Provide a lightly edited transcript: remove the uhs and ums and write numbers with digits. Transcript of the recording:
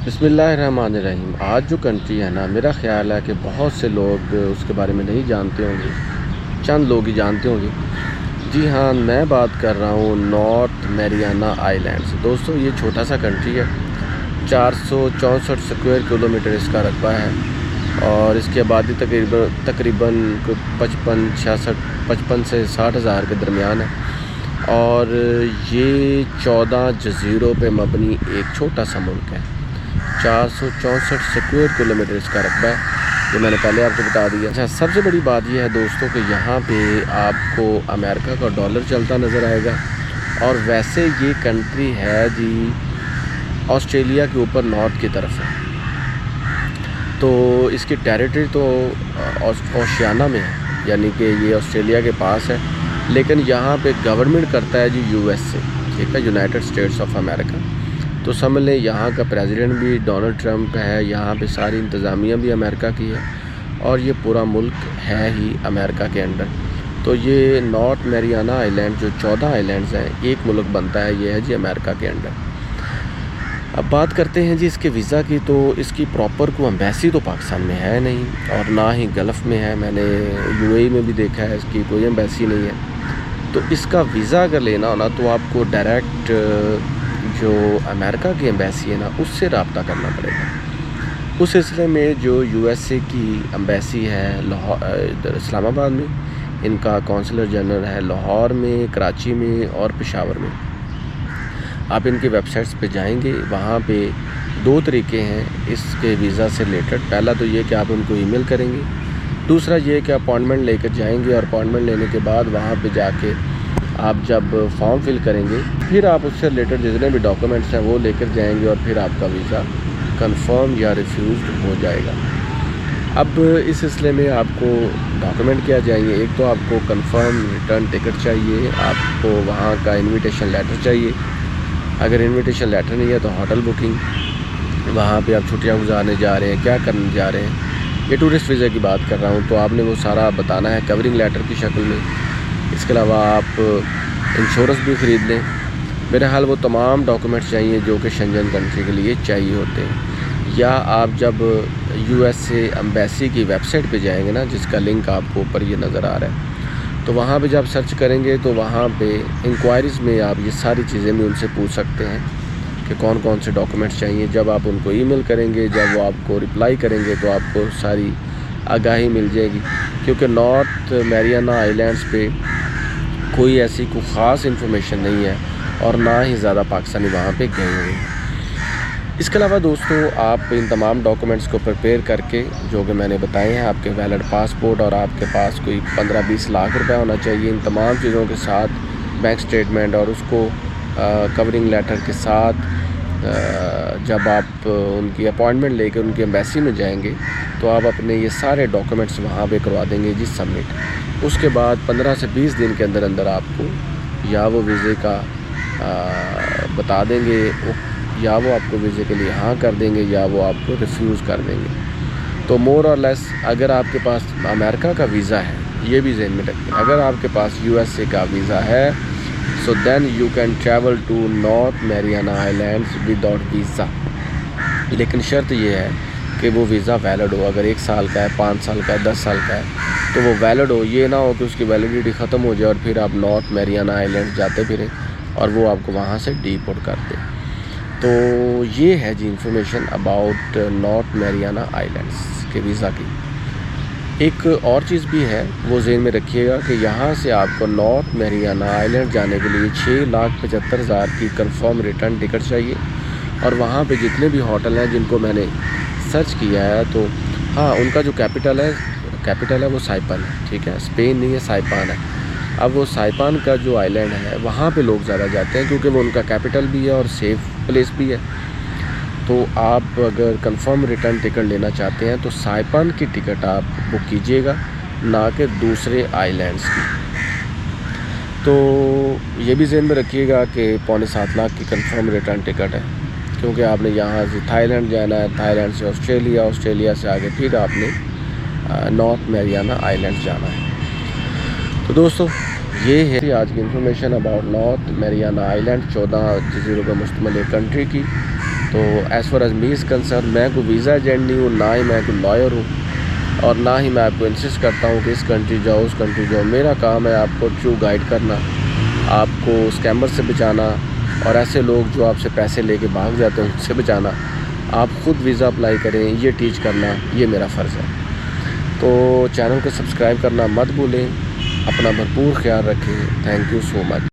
बिस्मिल्लाहिर्रहमानिर्रहीम। आज जो कंट्री है ना, मेरा ख़्याल है कि बहुत से लोग उसके बारे में नहीं जानते होंगे, चंद लोग ही जानते होंगे। जी हाँ, मैं बात कर रहा हूँ नॉर्थ मैरियाना आइलैंड से। दोस्तों, ये छोटा सा कंट्री है, 464 स्क्वायर किलोमीटर इसका रकबा है और इसकी आबादी तकरीबन 55 से 60 हज़ार के दरमियान है। और ये 14 जज़ीरों पे मबनी एक छोटा सा मुल्क है। 464 स्क्वायर किलोमीटर इसका रकबा है, जो मैंने पहले आपको बता दिया। अच्छा, सबसे बड़ी बात यह है दोस्तों कि यहाँ पे आपको अमेरिका का डॉलर चलता नज़र आएगा। और वैसे ये कंट्री है जी ऑस्ट्रेलिया के ऊपर नॉर्थ की तरफ है, तो इसकी टेरिटरी तो ओशियाना में है, यानी कि ये ऑस्ट्रेलिया के पास है। लेकिन यहाँ पे गवर्नमेंट करता है जी यूएसए, ठीक है, यूनाइटेड स्टेट्स ऑफ अमेरिका। तो समझ लें यहाँ का प्रेसिडेंट भी डोनाल्ड ट्रंप है, यहाँ पे सारी इंतज़ामिया भी अमेरिका की है और ये पूरा मुल्क है ही अमेरिका के अंडर। तो ये नॉर्थ मैरियाना आइलैंड जो 14 आइलैंड्स हैं, एक मुल्क बनता है, ये है जी अमेरिका के अंडर। अब बात करते हैं जी इसके वीज़ा की। तो इसकी प्रॉपर को एम्बेसी तो पाकिस्तान में है नहीं और ना ही गल्फ़ में है। मैंने यूएई में भी देखा है, इसकी कोई एम्बेसी नहीं है। तो इसका वीज़ा अगर लेना हो ना, तो आपको डायरेक्ट जो अमेरिका की एम्बेसी है ना, उससे रब्ता करना पड़ेगा। उस सिलसिले में जो यूएसए की एम्बेसी है इधर इस्लामाबाद में, इनका कौंसलर जनरल है लाहौर में, कराची में और पेशावर में। आप इनकी वेबसाइट्स पे जाएंगे, वहाँ पे दो तरीके हैं इसके वीज़ा से रिलेटेड। पहला तो ये कि आप उनको ईमेल करेंगे, दूसरा ये कि अपॉइंटमेंट लेकर जाएंगे और अपॉइंटमेंट लेने के बाद वहाँ पे जाके आप जब फॉर्म फिल करेंगे, फिर आप उससे रिलेटेड जितने भी डॉक्यूमेंट्स हैं वो लेकर जाएंगे और फिर आपका वीज़ा कंफर्म या रिफ्यूज़ हो जाएगा। अब इस सिलसिले में आपको डॉक्यूमेंट क्या चाहिए? एक तो आपको कंफर्म रिटर्न टिकट चाहिए, आपको वहाँ का इन्विटेशन लेटर चाहिए। अगर इन्विटेशन लेटर नहीं है तो होटल बुकिंग, वहाँ पे आप छुट्टियाँ गुजारने जा रहे हैं, क्या करने जा रहे हैं, ये टूरिस्ट वीज़ा की बात कर रहा हूँ, तो आपने वो सारा बताना है कवरिंग लेटर की शक्ल में। इसके अलावा आप इंश्योरेंस भी ख़रीद लें। मेरे हाल वो तमाम डॉक्यूमेंट्स चाहिए जो कि शेंजन कंट्री के लिए चाहिए होते हैं। या आप जब यूएसए एम्बेसी की वेबसाइट पे जाएंगे ना, जिसका लिंक आपको ऊपर ये नज़र आ रहा है, तो वहाँ पे जब सर्च करेंगे तो वहाँ पे इंक्वायरीज़ में आप ये सारी चीज़ें भी उनसे पूछ सकते हैं कि कौन कौन से डॉक्यूमेंट्स चाहिए। जब आप उनको ईमेल करेंगे, जब वो आपको रिप्लाई करेंगे, तो आपको सारी आगाही मिल जाएगी। क्योंकि नॉर्थ मैरियाना आइलैंड्स पे कोई ऐसी कोई ख़ास इन्फॉर्मेशन नहीं है और ना ही ज़्यादा पाकिस्तानी वहाँ पे गए हुए हैं। इसके अलावा दोस्तों, आप इन तमाम डॉक्यूमेंट्स को प्रिपेयर करके, जो कि मैंने बताए हैं, आपके वैलिड पासपोर्ट और आपके पास कोई 15-20 लाख रुपए होना चाहिए। इन तमाम चीज़ों के साथ बैंक स्टेटमेंट और उसको कवरिंग लेटर के साथ जब आप उनकी अपॉइंटमेंट लेकर उनकी एम्बेसी में जाएंगे, तो आप अपने ये सारे डॉक्यूमेंट्स वहाँ पे करवा देंगे जी सबमिट। उसके बाद 15 से 20 दिन के अंदर अंदर आपको या वो वीज़े का बता देंगे, या वो आपको वीज़े के लिए हाँ कर देंगे या वो आपको रिफ्यूज़ कर देंगे। तो मोर और लेस, अगर आपके पास अमेरिका का वीज़ा है, ये भी ज़हन में रखें, अगर आपके पास यूएसए का वीज़ा है, so then you can travel to North Mariana Islands without visa. लेकिन शर्त ये है कि वो वीज़ा वैलिड हो। अगर 1 साल का है, 5 साल का है, 10 साल का है, तो वो वैलिड हो। ये ना हो कि उसकी वैलिडिटी ख़त्म हो जाए और फिर आप नॉर्थ मैरियाना आइलैंड जाते फिरें और वो आपको वहाँ से डिपोर्ट कर दे। तो ये है जी information about North Mariana Islands के वीज़ा की। एक और चीज़ भी है, वो ज़हन में रखिएगा कि यहाँ से आपको नॉर्थ मैरियाना आइलैंड जाने के लिए 6,75,000 की कंफर्म रिटर्न टिकट चाहिए। और वहाँ पे जितने भी होटल हैं जिनको मैंने सर्च किया है, तो हाँ, उनका जो कैपिटल है वो साइपन है, ठीक है, स्पेन नहीं है, साइपान है। अब वो साइपान का जो आइलैंड है, वहाँ पे लोग ज़्यादा जाते हैं क्योंकि वो उनका कैपिटल भी है और सेफ़ प्लेस भी है। तो आप अगर कंफर्म रिटर्न टिकट लेना चाहते हैं तो साइपान की टिकट आप बुक कीजिएगा, ना कि दूसरे आइलैंड्स की। तो ये भी ज़हन में रखिएगा कि 7.25 लाख की कंफर्म रिटर्न टिकट है, क्योंकि आपने यहाँ से थाईलैंड जाना है, थाईलैंड से ऑस्ट्रेलिया, ऑस्ट्रेलिया से आगे फिर आपने नॉर्थ मैरियाना आइलैंड जाना है। तो दोस्तों, ये है आज की information about North Mariana island, 14 जज़ीरों पर मुश्तमिल एक कंट्री की। तो as far as me is concern, मैं कोई वीज़ा एजेंट नहीं हूँ, ना ही मैं कोई लॉयर हूँ, और ना ही मैं आपको इंसिस्ट करता हूँ कि इस कंट्री जाओ उस कंट्री जाओ। मेरा काम है आपको ट्रू गाइड करना, आपको स्कैमर से बचाना, और ऐसे लोग जो आपसे पैसे लेके भाग जाते हैं उनसे बचाना। आप ख़ुद वीज़ा अप्लाई करें, ये टीच करना, ये मेरा फ़र्ज़ है। तो चैनल को सब्सक्राइब करना मत भूलें। अपना भरपूर ख्याल रखें। Thank you so much.